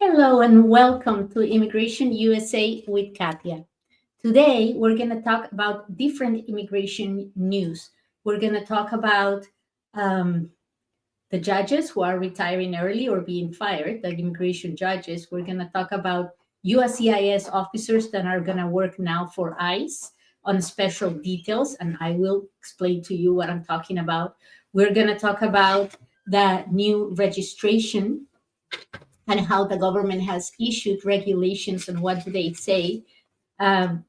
Hello and welcome to Immigration USA with Kathia. Today, we're going to talk about different immigration news. We're going to talk about the judges who are retiring early or being fired, the immigration judges. We're going to talk about USCIS officers that are going to work now for ICE on special details, and I will explain to you what I'm talking about. We're going to talk about the new registration and how the government has issued regulations and what do they say. We're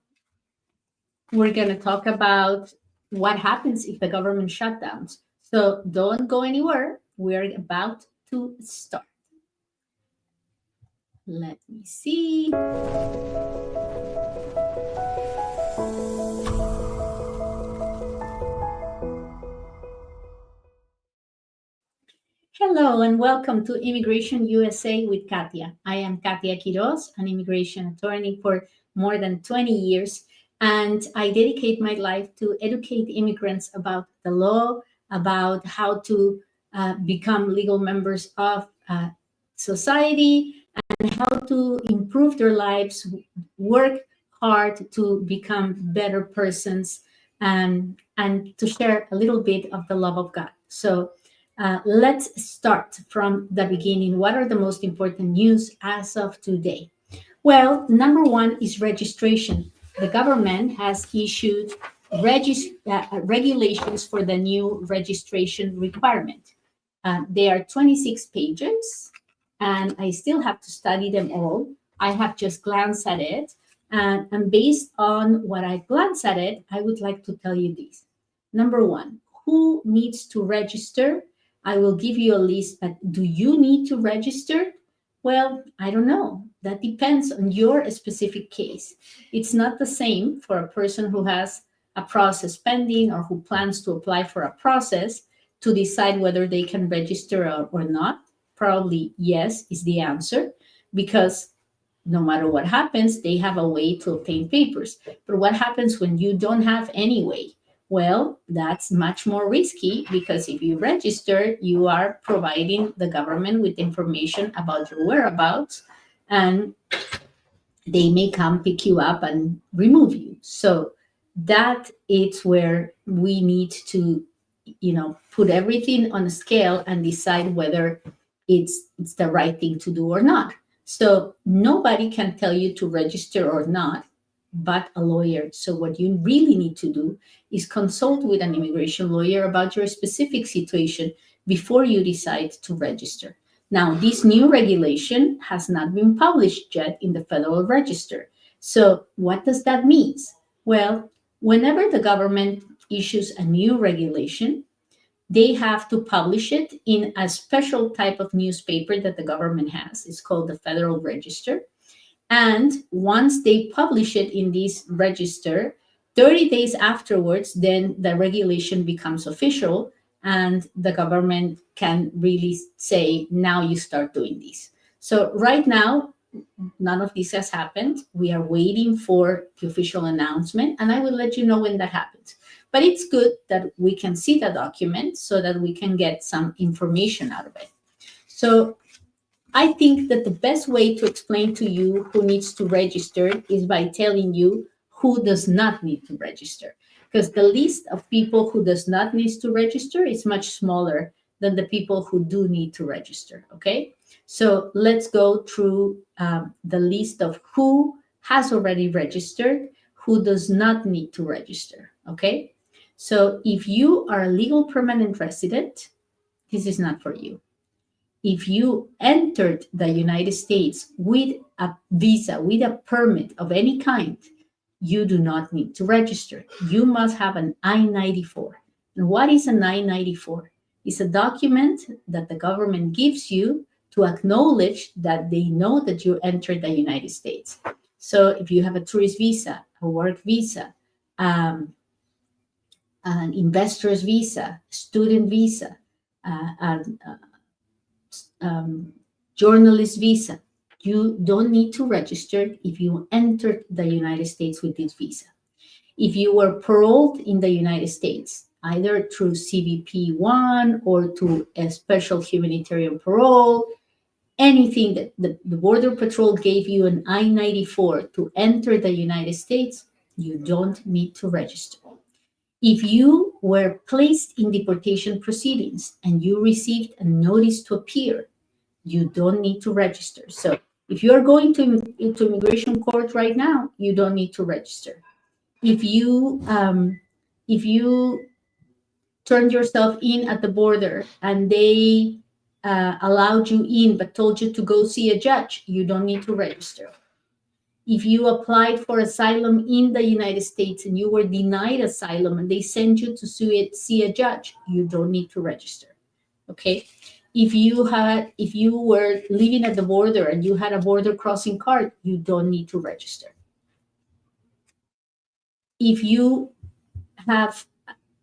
going to talk about what happens if the government shutdowns. So don't go anywhere. We're about to start. Let me see. Hello and welcome to Immigration USA with Kathia. I am Kathia Quiroz, an immigration attorney for more than 20 years, and I dedicate my life to educate immigrants about the law, about how to become legal members of society, and how to improve their lives, work hard to become better persons, and to share a little bit of the love of God. So let's start from the beginning. What are the most important news as of today? Well, number one is registration. The government has issued regulations for the new registration requirement. They are 26 pages, and I still have to study them all. I have just glanced at it, and based on what I glanced at it, I would like to tell you this. Number one, who needs to register? I will give you a list, but do you need to register? Well, I don't know. That depends on your specific case. It's not the same for a person who has a process pending or who plans to apply for a process to decide whether they can register or not. Probably yes is the answer, because no matter what happens, they have a way to obtain papers. But what happens when you don't have any way? Well, that's much more risky, because if you register, you are providing the government with information about your whereabouts, and they may come pick you up and remove you. So that is where we need to, put everything on a scale and decide whether it's the right thing to do or not. So nobody can tell you to register or not but a lawyer. So what you really need to do is consult with an immigration lawyer about your specific situation before you decide to register. Now, this new regulation has not been published yet in the Federal Register. So what does that mean? Well, whenever the government issues a new regulation, they have to publish it in a special type of newspaper that the government has. It's called the Federal Register. And once they publish it in this register, 30 days afterwards, then the regulation becomes official and the government can really say, now you start doing this. So right now, none of this has happened. We are waiting for the official announcement, and I will let you know when that happens. But it's good that we can see the document so that we can get some information out of it. So I think that the best way to explain to you who needs to register is by telling you who does not need to register, because the list of people who does not need to register is much smaller than the people who do need to register, okay? So let's go through the list of who has already registered, who does not need to register, okay? So if you are a legal permanent resident, this is not for you. If you entered the United States with a visa, with a permit of any kind, you do not need to register. You must have an I-94. And what is an I-94? It's a document that the government gives you to acknowledge that they know that you entered the United States. So if you have a tourist visa, a work visa, an investor's visa, student visa, journalist visa, You don't need to register if you entered the United States with this visa. If you were paroled in the United States, either through CBP 1 or to a special humanitarian parole, anything that the Border Patrol gave you an I-94 to enter the United States, you don't need to register. If you were placed in deportation proceedings and you received a notice to appear, you don't need to register. So if you're going to immigration court right now, you don't need to register. If you turned yourself in at the border and they allowed you in but told you to go see a judge, you don't need to register. If you applied for asylum in the United States and you were denied asylum and they send you to see a judge, you don't need to register. Okay? If you were living at the border and you had a border crossing card, you don't need to register. If you have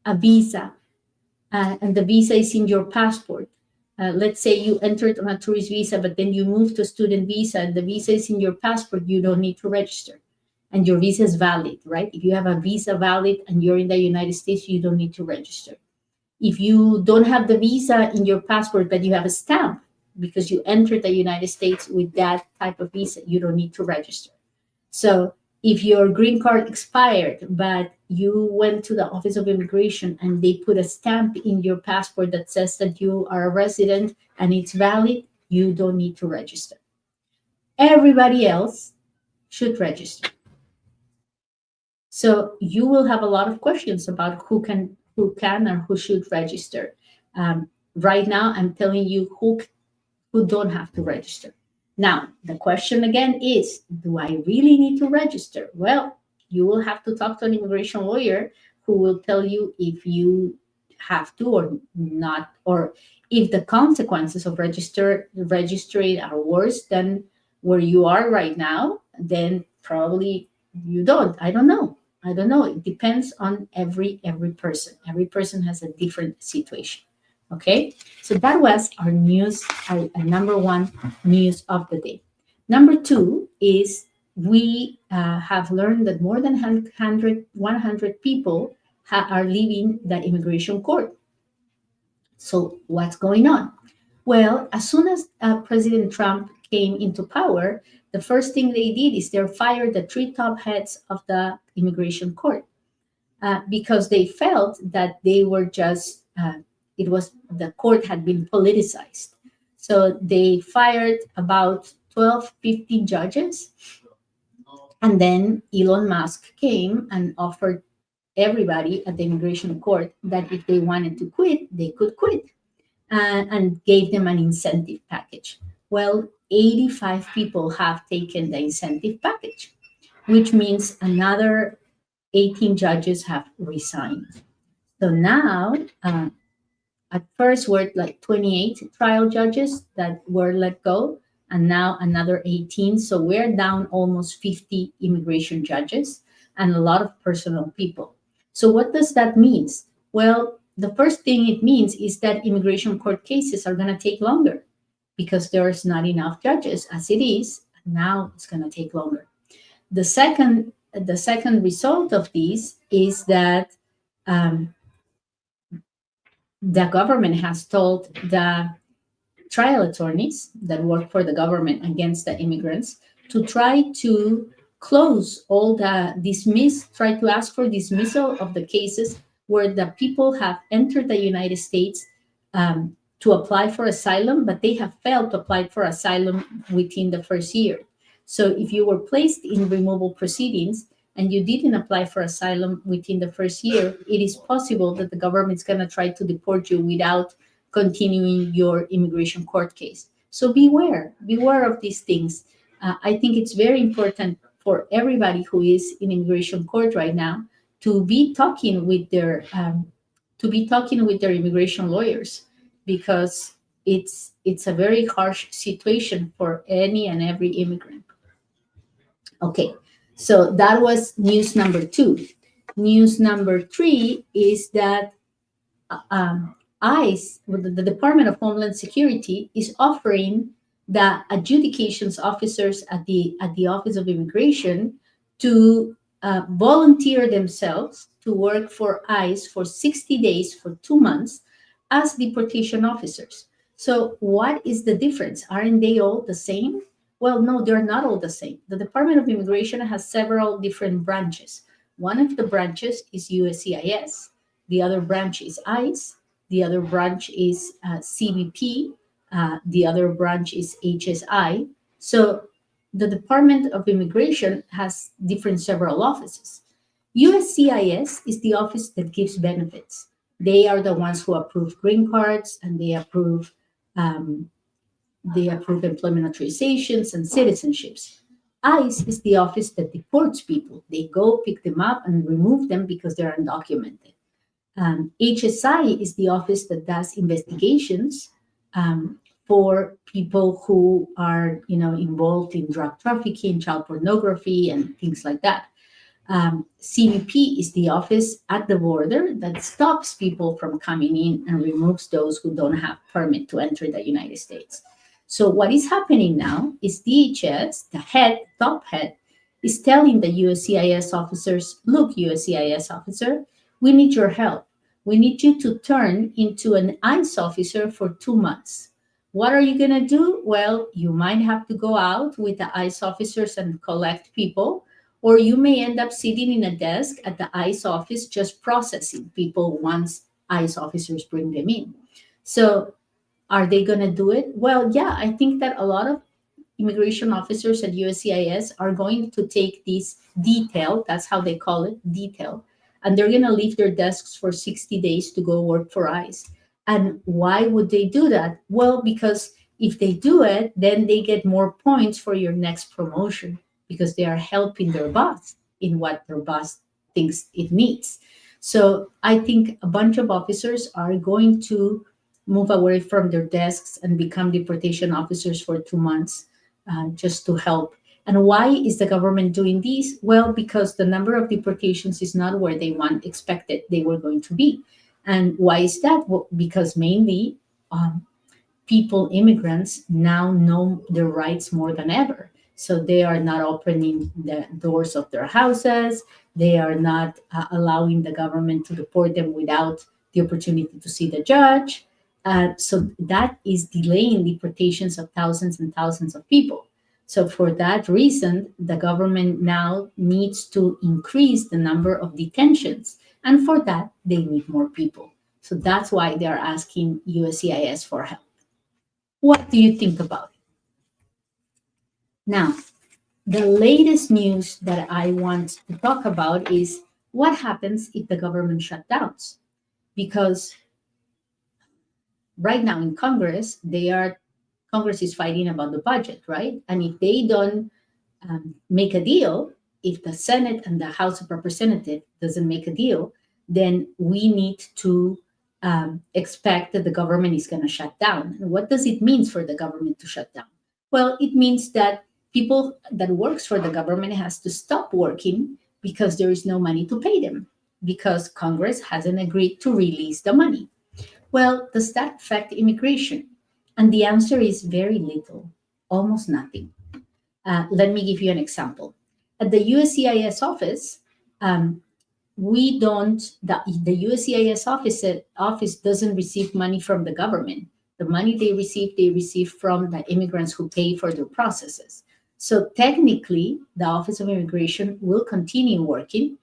a visa and the visa is in your passport, let's say you entered on a tourist visa, but then you moved to a student visa and the visa is in your passport, you don't need to register. And your visa is valid, right? If you have a visa valid and you're in the United States, you don't need to register. If you don't have the visa in your passport, but you have a stamp because you entered the United States with that type of visa, you don't need to register. So if your green card expired, but you went to the Office of Immigration and they put a stamp in your passport that says that you are a resident and it's valid, you don't need to register. Everybody else should register. So you will have a lot of questions about who can or who should register. Right now, I'm telling you who don't have to register. Now, the question again is, do I really need to register? Well, you will have to talk to an immigration lawyer who will tell you if you have to or not, or if the consequences of registering are worse than where you are right now, then probably you don't. I don't know. It depends on every person. Every person has a different situation. Okay, so that was our news, our number one news of the day. Number two is we have learned that more than 100 people are leaving the immigration court. So what's going on? Well, as soon as President Trump came into power, the first thing they did is they fired the 3 top heads of the immigration court because they felt that they were just the court had been politicized. So they fired about 12, 15 judges. And then Elon Musk came and offered everybody at the immigration court that if they wanted to quit, they could quit, and gave them an incentive package. Well, 85 people have taken the incentive package, which means another 18 judges have resigned. So now, at first were like 28 trial judges that were let go, and now another 18. So we're down almost 50 immigration judges and a lot of personal people. So what does that mean? Well, the first thing it means is that immigration court cases are going to take longer because there's not enough judges as it is. Now it's going to take longer. The second result of this is that the government has told the trial attorneys that work for the government against the immigrants to try to close all try to ask for dismissal of the cases where the people have entered the United States to apply for asylum, but they have failed to apply for asylum within the first year. So if you were placed in removal proceedings and you didn't apply for asylum within the first year, it is possible that the government's going to try to deport you without continuing your immigration court case. So beware of these things. I think it's very important for everybody who is in immigration court right now to be talking with their immigration lawyers, because it's a very harsh situation for any and every immigrant. Okay, so that was news number 2. News number 3 is that ICE, the Department of Homeland Security, is offering the adjudications officers at the Office of Immigration to volunteer themselves to work for ICE for 60 days for 2 months as deportation officers. So, what is the difference? Aren't they all the same? Well, no, they're not all the same. The Department of Immigration has several different branches. One of the branches is USCIS, the other branch is ICE, the other branch is CBP, the other branch is HSI. So the Department of Immigration has different several offices. USCIS is the office that gives benefits. They are the ones who approve green cards, and um, they approve employment authorizations and citizenships. ICE is the office that deports people. They go pick them up and remove them because they're undocumented. HSI is the office that does investigations for people who are, involved in drug trafficking, child pornography, and things like that. CBP is the office at the border that stops people from coming in and removes those who don't have permit to enter the United States. So what is happening now is DHS, the top head, is telling the USCIS officers, look, USCIS officer, we need your help. We need you to turn into an ICE officer for 2 months. What are you going to do? Well, you might have to go out with the ICE officers and collect people, or you may end up sitting in a desk at the ICE office just processing people once ICE officers bring them in. So are they going to do it? Well, yeah, I think that a lot of immigration officers at USCIS are going to take this detail, that's how they call it, detail, and they're going to leave their desks for 60 days to go work for ICE. And why would they do that? Well, because if they do it, then they get more points for your next promotion because they are helping their boss in what their boss thinks it needs. So I think a bunch of officers are going to move away from their desks and become deportation officers for 2 months just to help. And why is the government doing this? Well, because the number of deportations is not where they expected they were going to be. And why is that? Well, because mainly immigrants now know their rights more than ever. So they are not opening the doors of their houses. They are not allowing the government to deport them without the opportunity to see the judge. So that is delaying deportations of thousands and thousands of people. So for that reason, the government now needs to increase the number of detentions. And for that, they need more people. So that's why they are asking USCIS for help. What do you think about it? Now, the latest news that I want to talk about is what happens if the government shutdowns. Because right now in Congress, Congress is fighting about the budget, right? And if they don't make a deal, if the Senate and the House of Representatives doesn't make a deal, then we need to expect that the government is going to shut down. And what does it mean for the government to shut down? Well, it means that people that works for the government has to stop working because there is no money to pay them because Congress hasn't agreed to release the money. Well, does that affect immigration? And the answer is very little, almost nothing. Let me give you an example. At the USCIS office, the USCIS office doesn't receive money from the government. The money they receive from the immigrants who pay for their processes. So technically, the Office of Immigration will continue working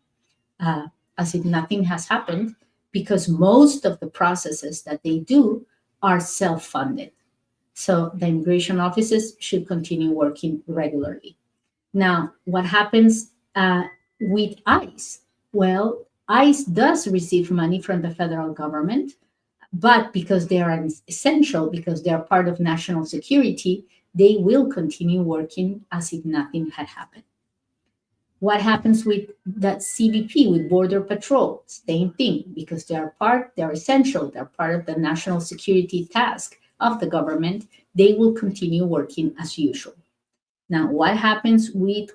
as if nothing has happened because most of the processes that they do are self-funded. So the immigration offices should continue working regularly. Now, what happens with ICE? Well, ICE does receive money from the federal government, but because they are essential, because they are part of national security, they will continue working as if nothing had happened. What happens with that CBP, with Border Patrol? Same thing, because they're essential, they're part of the national security task of the government, they will continue working as usual. Now, what happens with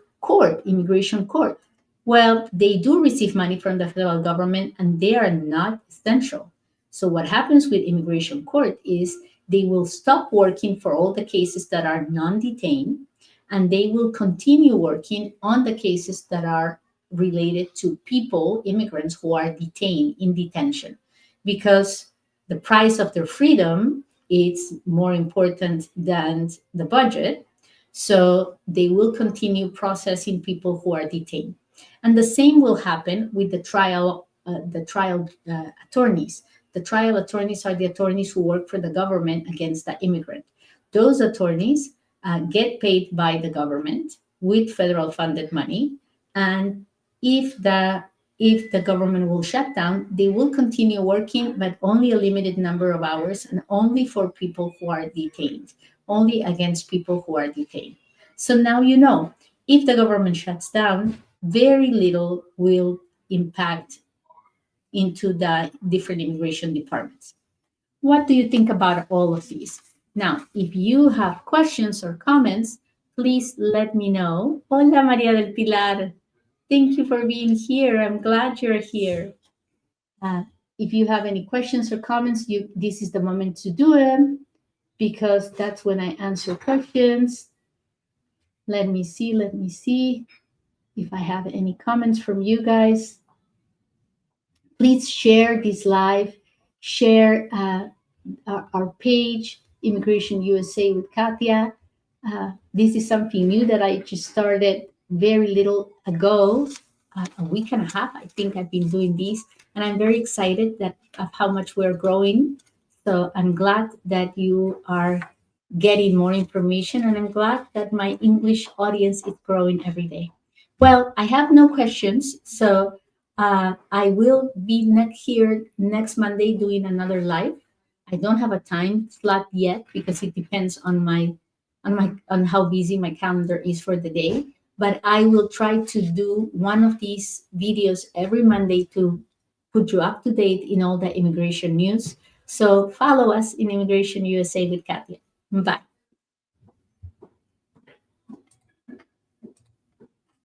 immigration court? Well, they do receive money from the federal government and they are not essential. So what happens with immigration court is They will stop working for all the cases that are non-detained, and they will continue working on the cases that are related to people, immigrants who are detained in detention, because the price of their freedom is more important than the budget. So they will continue processing people who are detained. And the same will happen with the trial attorneys. The trial attorneys are the attorneys who work for the government against the immigrant. Those attorneys get paid by the government with federal funded money, and if the government will shut down, they will continue working, but only a limited number of hours and only for people who are detained, only against people who are detained. So now you know, if the government shuts down, very little will impact into the different immigration departments. What do you think about all of these? Now, if you have questions or comments, please let me know. Hola, Maria del Pilar. Thank you for being here. I'm glad you're here. Uh, if you have any questions or comments, this is the moment to do them, because that's when I answer questions. Let me see if I have any comments from you guys. Please share this live, share our page, Immigration USA with Kathia. This is something new that I just started very little ago, a week and a half. I think I've been doing this, and I'm very excited of how much we're growing. So I'm glad that you are getting more information, and I'm glad that my English audience is growing every day. Well, I have no questions, so I will be here next Monday doing another live. I don't have a time slot yet because it depends on how busy my calendar is for the day. But I will try to do one of these videos every Monday to put you up to date in all the immigration news. So follow us in Immigration USA with Kathia. Bye.